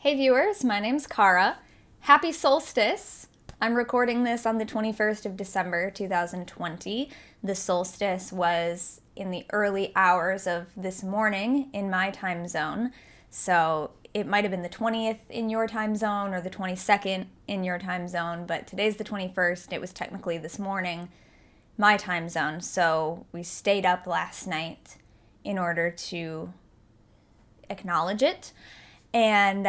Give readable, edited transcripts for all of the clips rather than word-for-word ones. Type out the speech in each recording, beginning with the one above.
Hey viewers, my name's Cara. Happy Solstice! I'm recording this on the 21st of December 2020. The solstice was in the early hours of this morning in my time zone. So it might have been the 20th in your time zone or the 22nd in your time zone, but today's the 21st. It was technically this morning, my time zone. So we stayed up last night in order to acknowledge it. And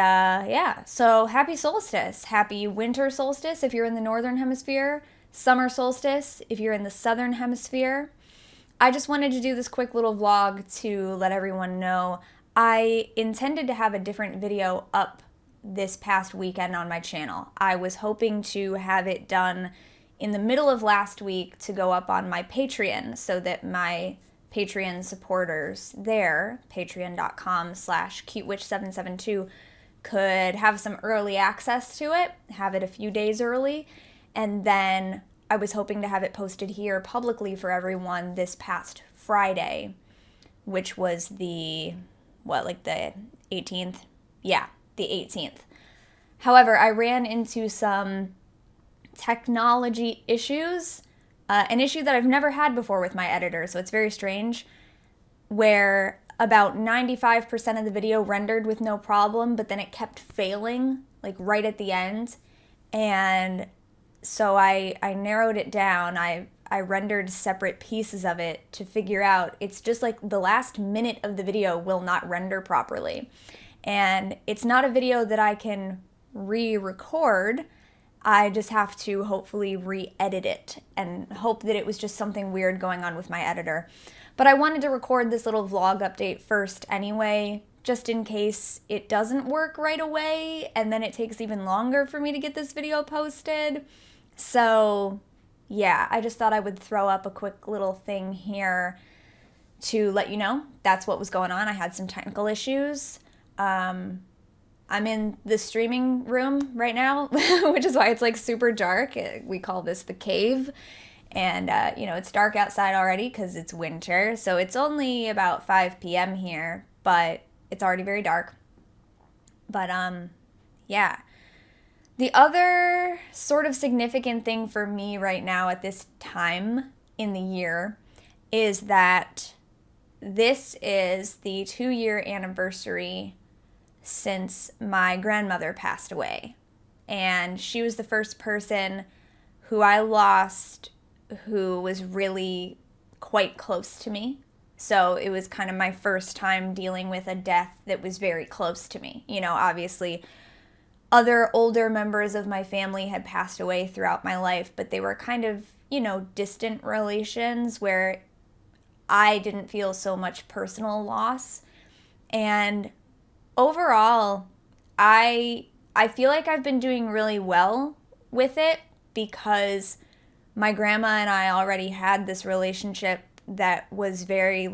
so happy solstice. Happy winter solstice if you're in the northern hemisphere. Summer solstice if you're in the southern hemisphere. I just wanted to do this quick little vlog to let everyone know I intended to have a different video up this past weekend on my channel. I was hoping to have it done in the middle of last week to go up on my Patreon so that my Patreon supporters there, patreon.com/cutewitch772, could have some early access to it, have it a few days early, and then I was hoping to have it posted here publicly for everyone this past Friday, which was the 18th? Yeah, the 18th. However, I ran into some technology issues, an issue that I've never had before with my editor, so it's very strange, where about 95% of the video rendered with no problem, but then it kept failing, like right at the end. And so I narrowed it down. I rendered separate pieces of it to figure out it's just like the last minute of the video will not render properly. And it's not a video that I can re-record. I just have to hopefully re-edit it and hope that it was just something weird going on with my editor. But I wanted to record this little vlog update first anyway, just in case it doesn't work right away and then it takes even longer for me to get this video posted. So yeah, I just thought I would throw up a quick little thing here to let you know that's what was going on. I had some technical issues. I'm in the streaming room right now, which is why it's like super dark. We call this the cave. And, it's dark outside already because it's winter. So it's only about 5 p.m. here, but it's already very dark. But, yeah. The other sort of significant thing for me right now at this time in the year is that this is the 2-year anniversary since my grandmother passed away. And she was the first person who I lost who was really quite close to me. So it was kind of my first time dealing with a death that was very close to me. Obviously other older members of my family had passed away throughout my life, but they were kind of, distant relations where I didn't feel so much personal loss. And overall, I feel like I've been doing really well with it because my grandma and I already had this relationship that was very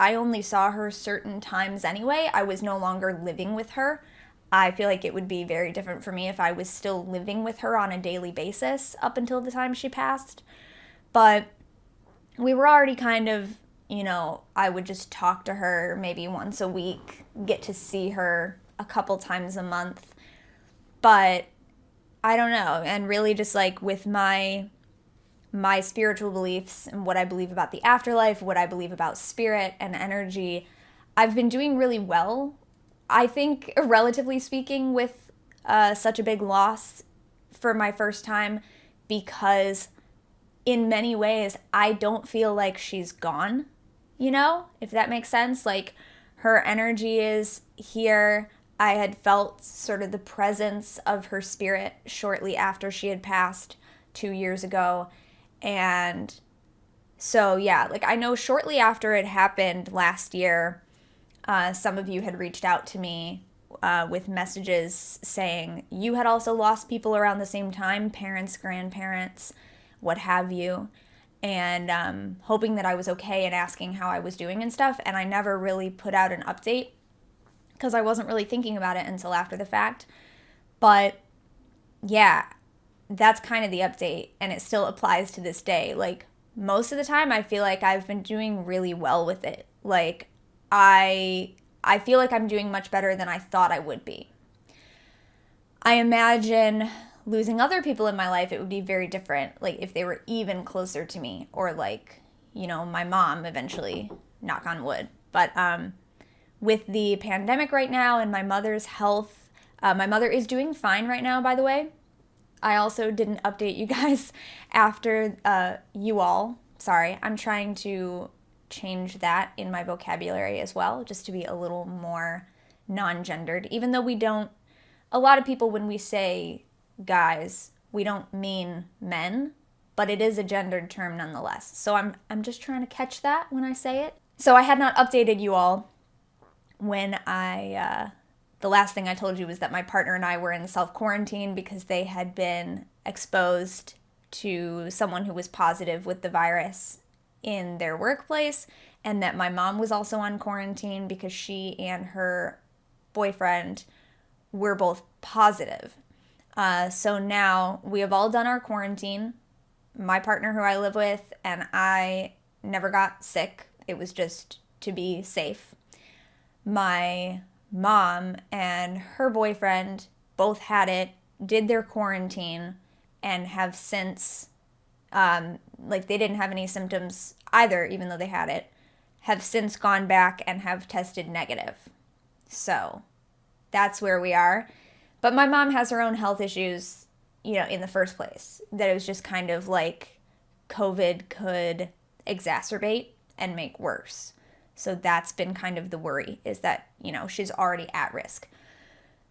I only saw her certain times anyway. I was no longer living with her. I feel like it would be very different for me if I was still living with her on a daily basis up until the time she passed. But we were already kind of, I would just talk to her maybe once a week, get to see her a couple times a month. But I don't know. And really just with my spiritual beliefs and what I believe about the afterlife, what I believe about spirit and energy, I've been doing really well, I think, relatively speaking, with such a big loss for my first time, because in many ways I don't feel like she's gone, if that makes sense. Her energy is here. I had felt sort of the presence of her spirit shortly after she had passed 2 years ago. And so, yeah, I know shortly after it happened last year, some of you had reached out to me with messages saying you had also lost people around the same time, parents, grandparents, what have you, and hoping that I was okay and asking how I was doing and stuff. And I never really put out an update because I wasn't really thinking about it until after the fact. But yeah, that's kind of the update, and it still applies to this day. Most of the time I feel like I've been doing really well with it. I feel like I'm doing much better than I thought I would be. I imagine losing other people in my life, it would be very different. Like if they were even closer to me, or like, my mom eventually, knock on wood. But with the pandemic right now and my mother's health, my mother is doing fine right now, by the way. I also didn't update you guys after you all. Sorry, I'm trying to change that in my vocabulary as well, just to be a little more non-gendered. Even though we don't, a lot of people, when we say guys, we don't mean men, but it is a gendered term nonetheless. So I'm just trying to catch that when I say it. So I had not updated you all when the last thing I told you was that my partner and I were in self-quarantine because they had been exposed to someone who was positive with the virus in their workplace, and that my mom was also on quarantine because she and her boyfriend were both positive. So now we have all done our quarantine. My partner who I live with and I never got sick. It was just to be safe. My mom and her boyfriend both had it, did their quarantine, and have since, they didn't have any symptoms either, even though they had it, have since gone back and have tested negative. So that's where we are. But my mom has her own health issues, in the first place. That it was just kind of like COVID could exacerbate and make worse. So that's been kind of the worry, is that, she's already at risk.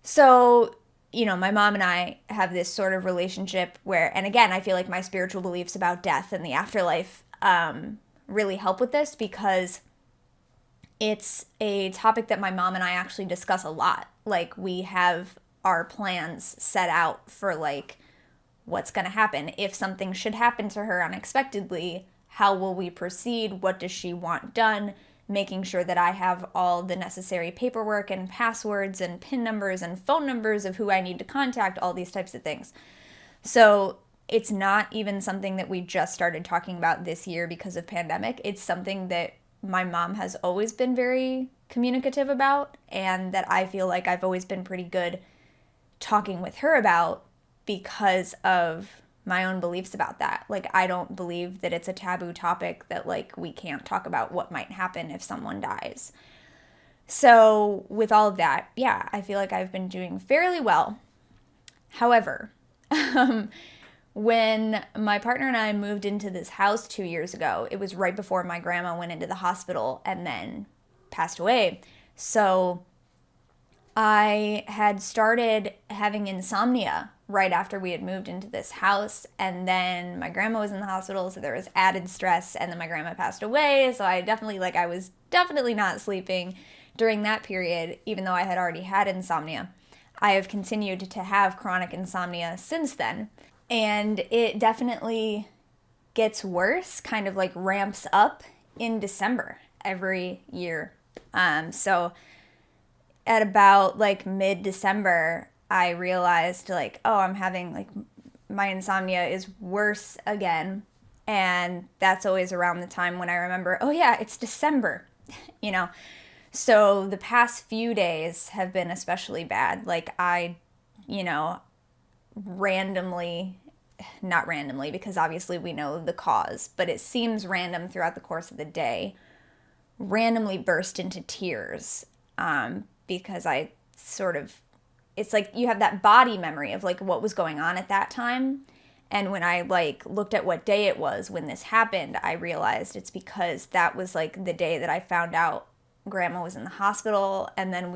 So, my mom and I have this sort of relationship where, and again, I feel like my spiritual beliefs about death and the afterlife really help with this, because it's a topic that my mom and I actually discuss a lot. Like, we have our plans set out for, like, what's going to happen. If something should happen to her unexpectedly, how will we proceed? What does she want done? Making sure that I have all the necessary paperwork and passwords and PIN numbers and phone numbers of who I need to contact, all these types of things. So it's not even something that we just started talking about this year because of pandemic. It's something that my mom has always been very communicative about, and that I feel like I've always been pretty good talking with her about because of my own beliefs about that. Like, I don't believe that it's a taboo topic, that, like, we can't talk about what might happen if someone dies. So with all of that, yeah, I feel like I've been doing fairly well. However, when my partner and I moved into this house 2 years ago, it was right before my grandma went into the hospital and then passed away. So I had started having insomnia right after we had moved into this house, and then my grandma was in the hospital, so there was added stress, and then my grandma passed away, so I was definitely not sleeping during that period, even though I had already had insomnia. I have continued to have chronic insomnia since then, and it definitely gets worse, kind of like ramps up in December every year. So at about like mid-December, I realized like, oh, I'm having like, my insomnia is worse again. And that's always around the time when I remember, oh yeah, it's December, So the past few days have been especially bad. Like I, not randomly, because obviously we know the cause, but it seems random throughout the course of the day, randomly burst into tears. Because I it's like you have that body memory of like what was going on at that time. And when I like looked at what day it was when this happened, I realized it's because that was like the day that I found out grandma was in the hospital. And then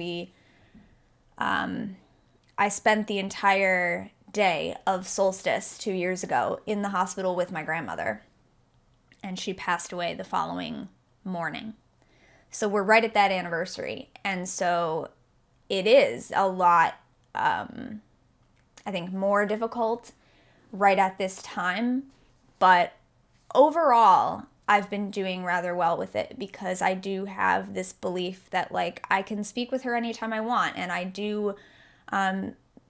I spent the entire day of Solstice 2 years ago in the hospital with my grandmother. And she passed away the following morning. So we're right at that anniversary. And so it is a lot, I think, more difficult right at this time. But overall, I've been doing rather well with it, because I do have this belief that like I can speak with her anytime I want. And I do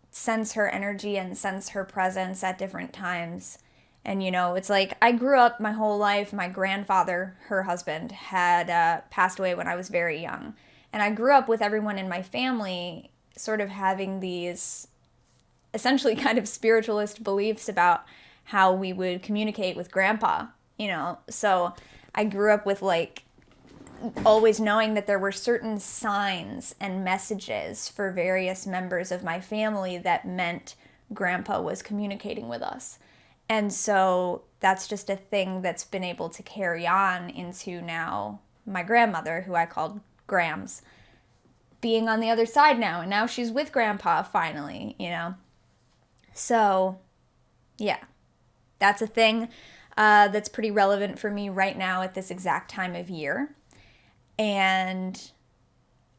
sense her energy and sense her presence at different times. And, it's like I grew up my whole life. My grandfather, her husband, had passed away when I was very young. And I grew up with everyone in my family sort of having these essentially kind of spiritualist beliefs about how we would communicate with grandpa, So I grew up with like always knowing that there were certain signs and messages for various members of my family that meant grandpa was communicating with us. And so that's just a thing that's been able to carry on into now my grandmother, who I called Grams, being on the other side now. And now she's with grandpa finally, So, yeah, that's a thing that's pretty relevant for me right now at this exact time of year. And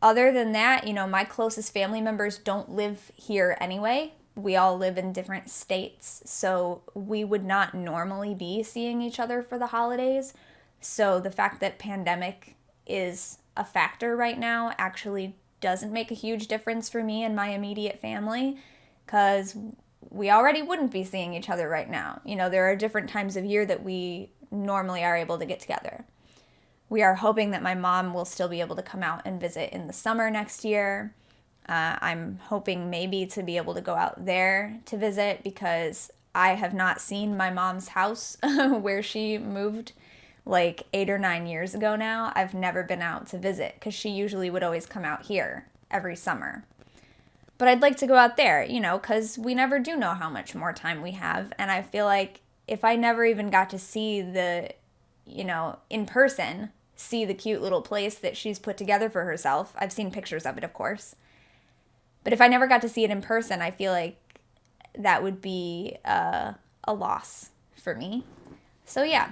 other than that, my closest family members don't live here anyway. We all live in different states, so we would not normally be seeing each other for the holidays. So the fact that pandemic is a factor right now actually doesn't make a huge difference for me and my immediate family, because we already wouldn't be seeing each other right now. There are different times of year that we normally are able to get together. We are hoping that my mom will still be able to come out and visit in the summer next year. I'm hoping maybe to be able to go out there to visit, because I have not seen my mom's house where she moved like 8 or 9 years ago now. I've never been out to visit because she usually would always come out here every summer. But I'd like to go out there, because we never do know how much more time we have. And I feel like if I never even got to see in person, see the cute little place that she's put together for herself. I've seen pictures of it, of course. But if I never got to see it in person, I feel like that would be a loss for me. So yeah,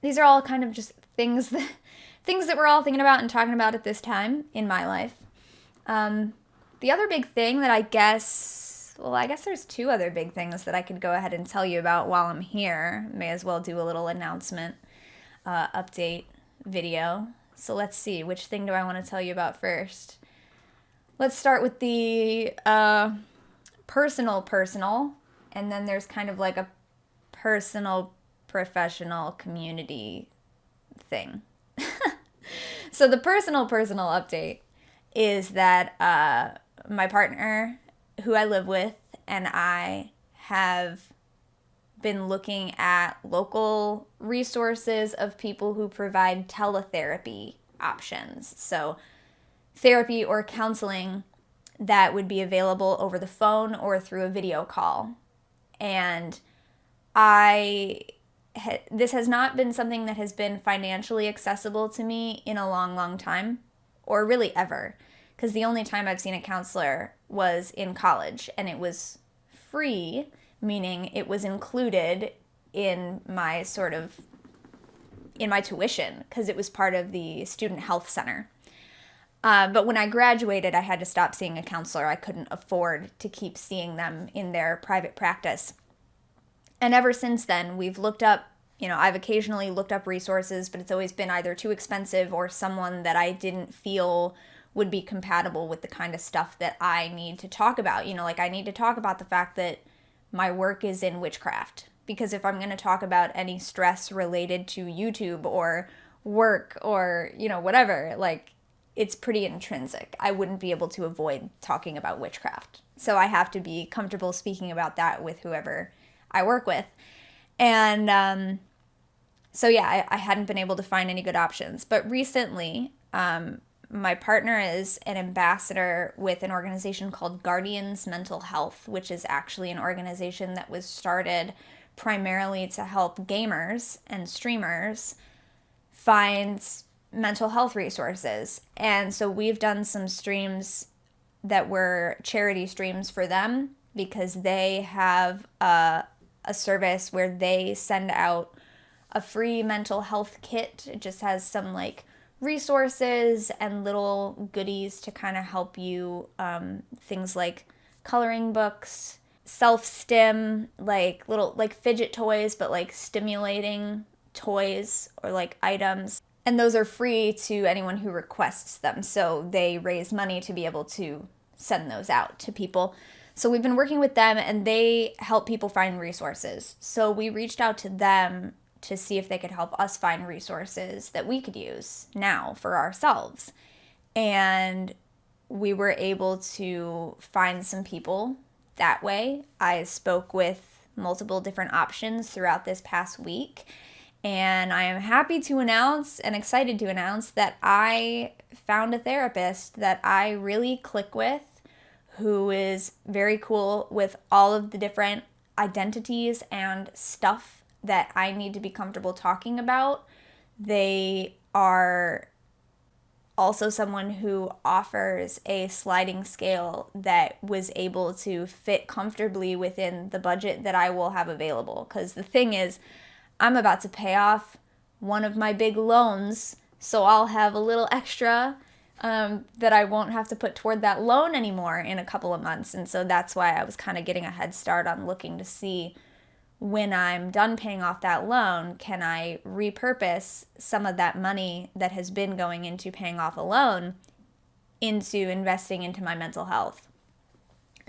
these are all kind of just things that we're all thinking about and talking about at this time in my life. The other big thing that I guess there's two other big things that I could go ahead and tell you about while I'm here. May as well do a little announcement update video. So let's see, which thing do I want to tell you about first? Let's start with the personal, and then there's kind of like a personal, professional, community thing. So the personal update is that my partner, who I live with, and I have been looking at local resources of people who provide teletherapy options. So therapy or counseling that would be available over the phone or through a video call. And this has not been something that has been financially accessible to me in a long, long time, or really ever, because the only time I've seen a counselor was in college, and it was free, meaning it was included in my tuition, because it was part of the student health center. But when I graduated, I had to stop seeing a counselor. I couldn't afford to keep seeing them in their private practice. And ever since then, we've looked up, I've occasionally looked up resources, but it's always been either too expensive or someone that I didn't feel would be compatible with the kind of stuff that I need to talk about. Like I need to talk about the fact that my work is in witchcraft. Because if I'm going to talk about any stress related to YouTube or work or, whatever, like it's pretty intrinsic. I wouldn't be able to avoid talking about witchcraft. So I have to be comfortable speaking about that with whoever I work with. And so yeah, I hadn't been able to find any good options. But recently, my partner is an ambassador with an organization called Guardians Mental Health, which is actually an organization that was started primarily to help gamers and streamers find mental health resources. And so we've done some streams that were charity streams for them, because they have a service where they send out a free mental health kit. It just has some like resources and little goodies to kind of help you, things like coloring books, self-stim, like little like fidget toys, but like stimulating toys or like items. And those are free to anyone who requests them. So they raise money to be able to send those out to people. So we've been working with them, and they help people find resources. So we reached out to them to see if they could help us find resources that we could use now for ourselves. And we were able to find some people that way. I spoke with multiple different options throughout this past week, and I am happy to announce and excited to announce that I found a therapist that I really click with, who is very cool with all of the different identities and stuff that I need to be comfortable talking about. They are also someone who offers a sliding scale that was able to fit comfortably within the budget that I will have available. Because the thing is, I'm about to pay off one of my big loans, so I'll have a little extra that I won't have to put toward that loan anymore in a couple of months. And so that's why I was kind of getting a head start on looking to see, when I'm done paying off that loan, can I repurpose some of that money that has been going into paying off a loan into investing into my mental health.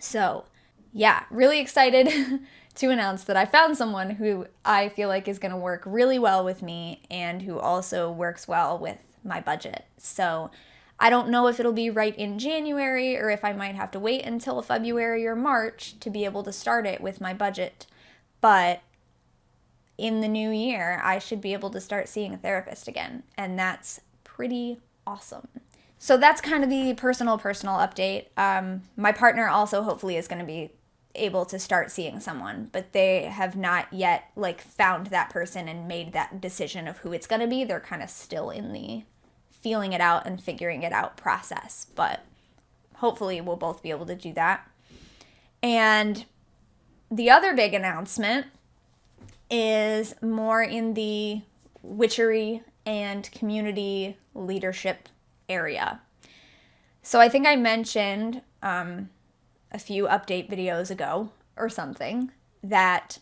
So yeah, really excited to announce that I found someone who I feel like is going to work really well with me and who also works well with my budget. So I don't know if it'll be right in January or if I might have to wait until February or March to be able to start it with my budget. But in the new year, I should be able to start seeing a therapist again, and that's pretty awesome. So that's kind of the personal update. My partner also hopefully is going to be able to start seeing someone, but they have not yet found that person and made that decision of who it's going to be. They're kind of still in the feeling it out and figuring it out process, but hopefully we'll both be able to do that. And the other big announcement is more in the witchery and community leadership area. So I think I mentioned a few update videos ago or something that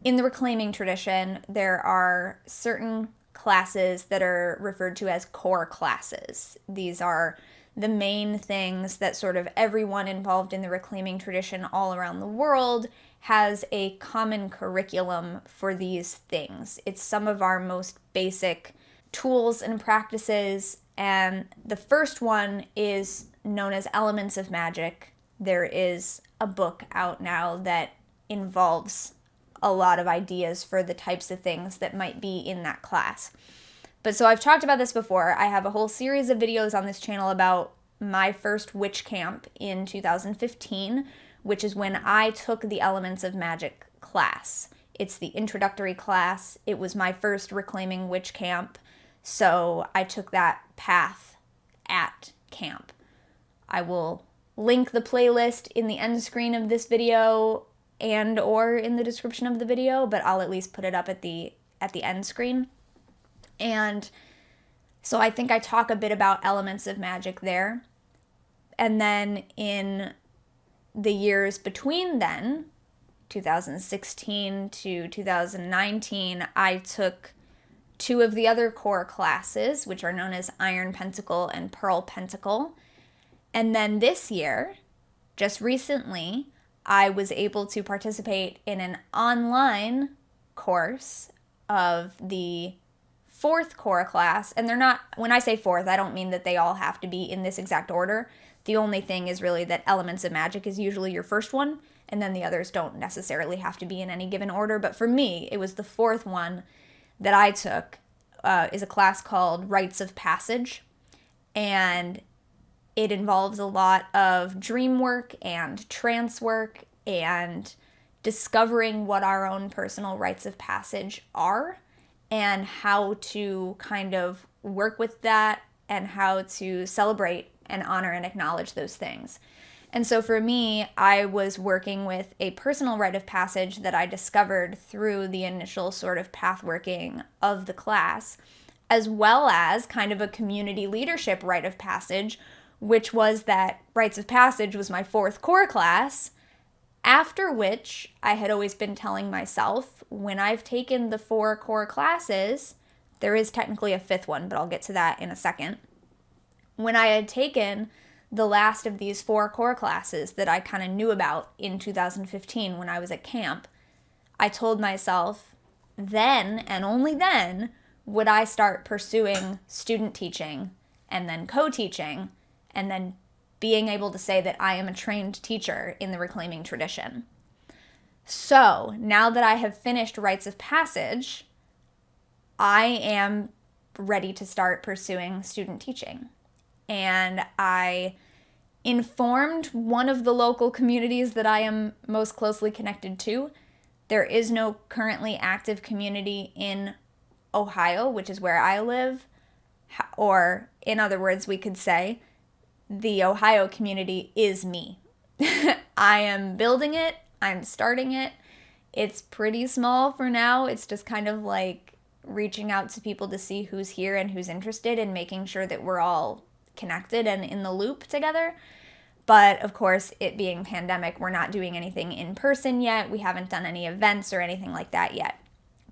in the reclaiming tradition, there are certain classes that are referred to as core classes. These are the main things that sort of everyone involved in the reclaiming tradition all around the world has a common curriculum for these things. It's some of our most basic tools and practices, and the first one is known as Elements of Magic. There is a book out now that involves a lot of ideas for the types of things that might be in that class. But so I've talked about this before. I have a whole series of videos on this channel about my first witch camp in 2015, which is when I took the Elements of Magic class. It's the introductory class. It was my first reclaiming witch camp, so I took that path at camp. I will link the playlist in the end screen of this video and or in the description of the video, but I'll at least put it up at the end screen. And so I think I talk a bit about Elements of Magic there. And then in the years between then, 2016 to 2019, I took two of the other core classes, which are known as Iron Pentacle and Pearl Pentacle. And then this year, just recently, I was able to participate in an online course of the fourth core class. And they're not, when I say fourth, I don't mean that they all have to be in this exact order. The only thing is really that Elements of Magic is usually your first one, and then the others don't necessarily have to be in any given order. But for me, it was the fourth one that I took, is a class called Rites of Passage. And it involves a lot of dream work and trance work and discovering what our own personal rites of passage are and how to kind of work with that and how to celebrate and honor and acknowledge those things. And so for me, I was working with a personal rite of passage that I discovered through the initial sort of path working of the class, as well as kind of a community leadership rite of passage, which was that Rites of Passage was my fourth core class, after which I had always been telling myself, when I've taken the 4 core classes, there is technically a 5th one, but I'll get to that in a second. When I had taken the last of these 4 core classes that I kind of knew about in 2015 when I was at camp, I told myself, then and only then would I start pursuing student teaching and then co-teaching and then being able to say that I am a trained teacher in the reclaiming tradition. So now that I have finished rites of passage, I am ready to start pursuing student teaching. And I informed one of the local communities that I am most closely connected to. There is no currently active community in Ohio, which is where I live. Or, in other words, we could say, the Ohio community is me. I am building it. I'm starting it. It's pretty small for now. It's just kind of like reaching out to people to see who's here and who's interested and making sure that we're all connected and in the loop together. But of course, it being pandemic, we're not doing anything in person yet. We haven't done any events or anything like that yet.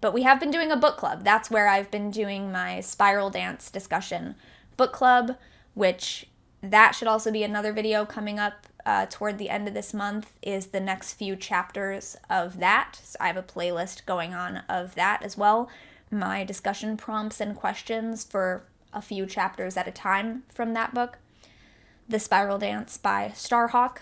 But we have been doing a book club. That's where I've been doing my spiral dance discussion book club, which that should also be another video coming up toward the end of this month, is the next few chapters of that. So I have a playlist going on of that as well. My discussion prompts and questions for a few chapters at a time from that book. The Spiral Dance by Starhawk,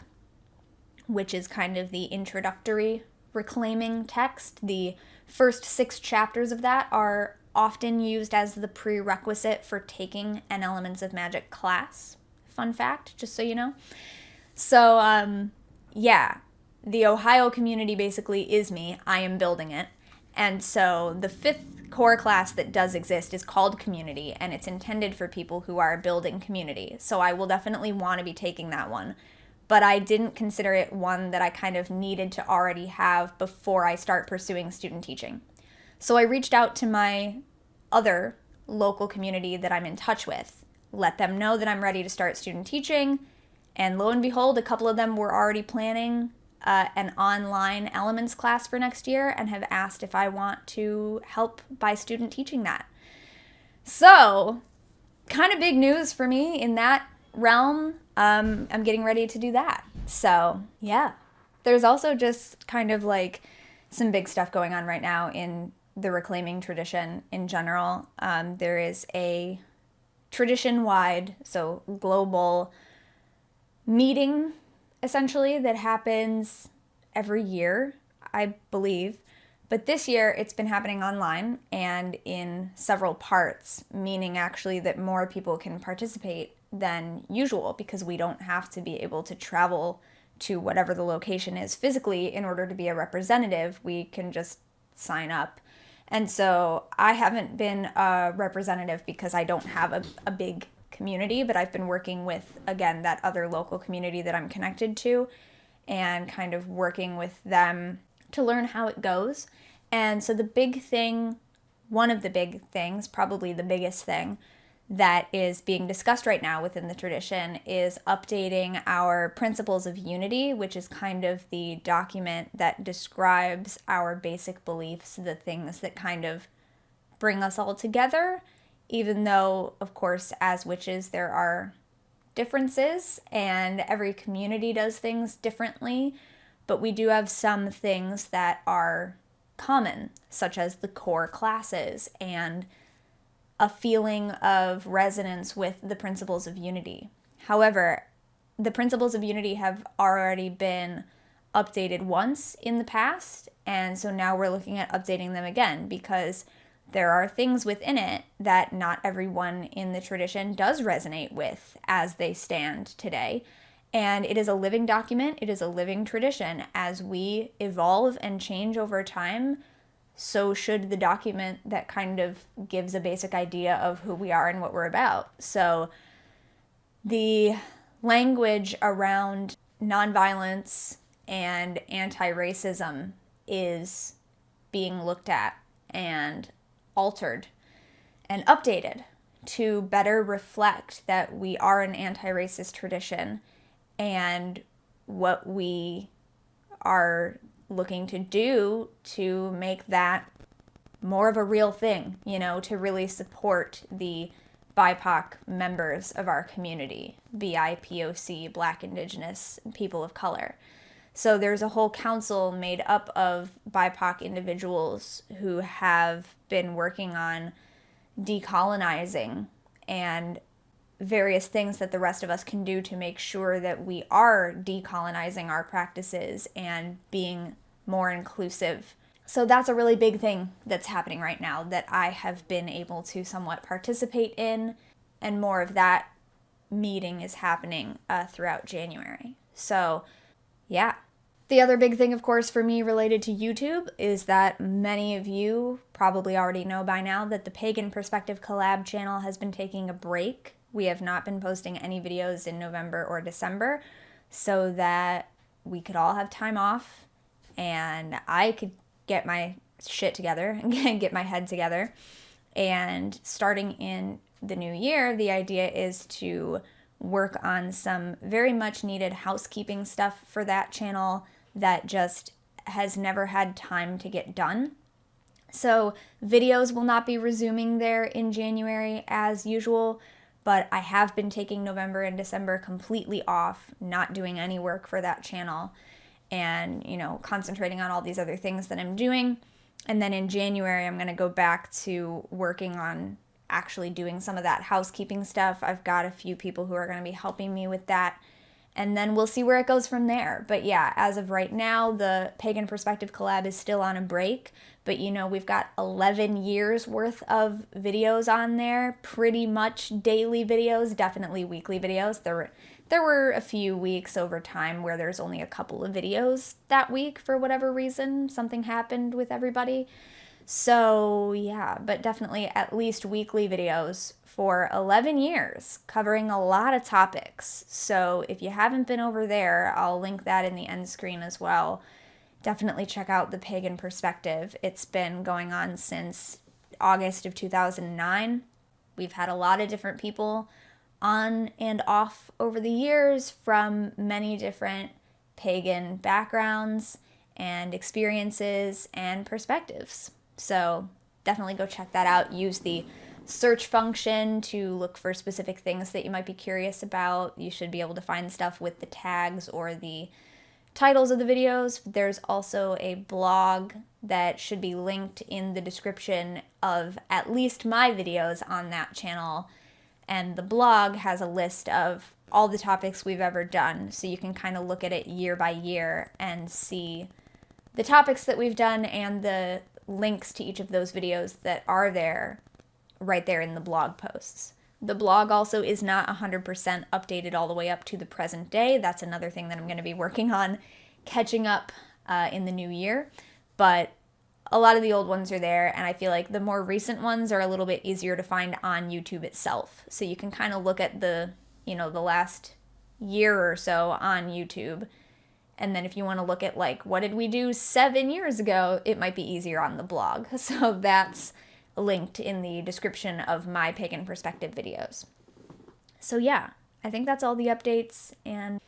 which is kind of the introductory reclaiming text. The first 6 chapters of that are often used as the prerequisite for taking an Elements of Magic class. Fun fact, just so you know. So, yeah, the Ohio community basically is me. I am building it. And so the 5th core class that does exist is called Community, and it's intended for people who are building community. So I will definitely want to be taking that one. But I didn't consider it one that I kind of needed to already have before I start pursuing student teaching. So I reached out to my other local community that I'm in touch with, let them know that I'm ready to start student teaching, and lo and behold, a couple of them were already planning an online elements class for next year and have asked if I want to help by student teaching that. So, kind of big news for me in that realm. I'm getting ready to do that. So, yeah. There's also just kind of like some big stuff going on right now in the reclaiming tradition in general. There is a tradition-wide, so global meeting essentially that happens every year, I believe. But this year it's been happening online and in several parts, meaning actually that more people can participate than usual because we don't have to be able to travel to whatever the location is physically in order to be a representative. We can just sign up. And so I haven't been a representative because I don't have a big community, but I've been working with, again, that other local community that I'm connected to and kind of working with them to learn how it goes. And so the big thing, one of the big things, probably the biggest thing that is being discussed right now within the tradition is updating our Principles of Unity, which is kind of the document that describes our basic beliefs, the things that kind of bring us all together, even though, of course, as witches, there are differences and every community does things differently, but we do have some things that are common, such as the core classes and a feeling of resonance with the Principles of Unity. However, the Principles of Unity have already been updated once in the past, and so now we're looking at updating them again because there are things within it that not everyone in the tradition does resonate with as they stand today. And it is a living document, it is a living tradition. As we evolve and change over time, so should the document that kind of gives a basic idea of who we are and what we're about. So the language around nonviolence and anti-racism is being looked at and altered and updated to better reflect that we are an anti-racist tradition and what we are looking to do to make that more of a real thing, you know, to really support the BIPOC members of our community, BIPOC, Black, Indigenous, people of color. So there's a whole council made up of BIPOC individuals who have been working on decolonizing and various things that the rest of us can do to make sure that we are decolonizing our practices and being more inclusive. So that's a really big thing that's happening right now that I have been able to somewhat participate in, and more of that meeting is happening throughout January. So yeah. The other big thing, of course, for me related to YouTube is that many of you probably already know by now that the Pagan Perspective collab channel has been taking a break. We have not been posting any videos in November or December so that we could all have time off and I could get my shit together and get my head together. And starting in the new year, the idea is to work on some very much needed housekeeping stuff for that channel that just has never had time to get done. So videos will not be resuming there in January as usual, but I have been taking November and December completely off, not doing any work for that channel, and, concentrating on all these other things that I'm doing. And then in January, I'm going to go back to working on actually doing some of that housekeeping stuff. I've got a few people who are going to be helping me with that. And then we'll see where it goes from there. But yeah, as of right now, the Pagan Perspective collab is still on a break. But we've got 11 years worth of videos on there, pretty much daily videos, definitely weekly videos. There were a few weeks over time where there's only a couple of videos that week for whatever reason. Something happened with everybody. So yeah, but definitely at least weekly videos for 11 years, covering a lot of topics. So if you haven't been over there, I'll link that in the end screen as well. Definitely check out the Pagan Perspective. It's been going on since August of 2009. We've had a lot of different people on and off over the years from many different pagan backgrounds and experiences and perspectives. So definitely go check that out. Use the search function to look for specific things that you might be curious about. You should be able to find stuff with the tags or the titles of the videos. There's also a blog that should be linked in the description of at least my videos on that channel. And the blog has a list of all the topics we've ever done, so you can kind of look at it year by year and see the topics that we've done and the links to each of those videos that are there right there in the blog posts. The blog also is not 100% updated all the way up to the present day. That's another thing that I'm going to be working on catching up in the new year. But a lot of the old ones are there, and I feel like the more recent ones are a little bit easier to find on YouTube itself. So you can kind of look at the last year or so on YouTube. And then if you want to look at what did we do 7 years ago, it might be easier on the blog. So that's linked in the description of my Pagan Perspective videos. So yeah, I think that's all the updates, and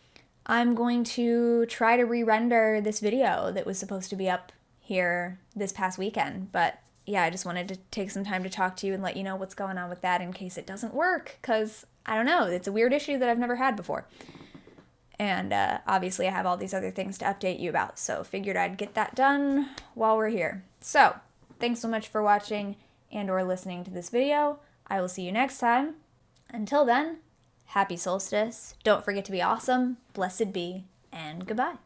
I'm going to try to re-render this video that was supposed to be up here this past weekend. But yeah, I just wanted to take some time to talk to you and let you know what's going on with that in case it doesn't work, because I don't know, it's a weird issue that I've never had before. And obviously I have all these other things to update you about, so figured I'd get that done while we're here. So, thanks so much for watching and or listening to this video. I will see you next time. Until then, happy solstice. Don't forget to be awesome, blessed be, and goodbye.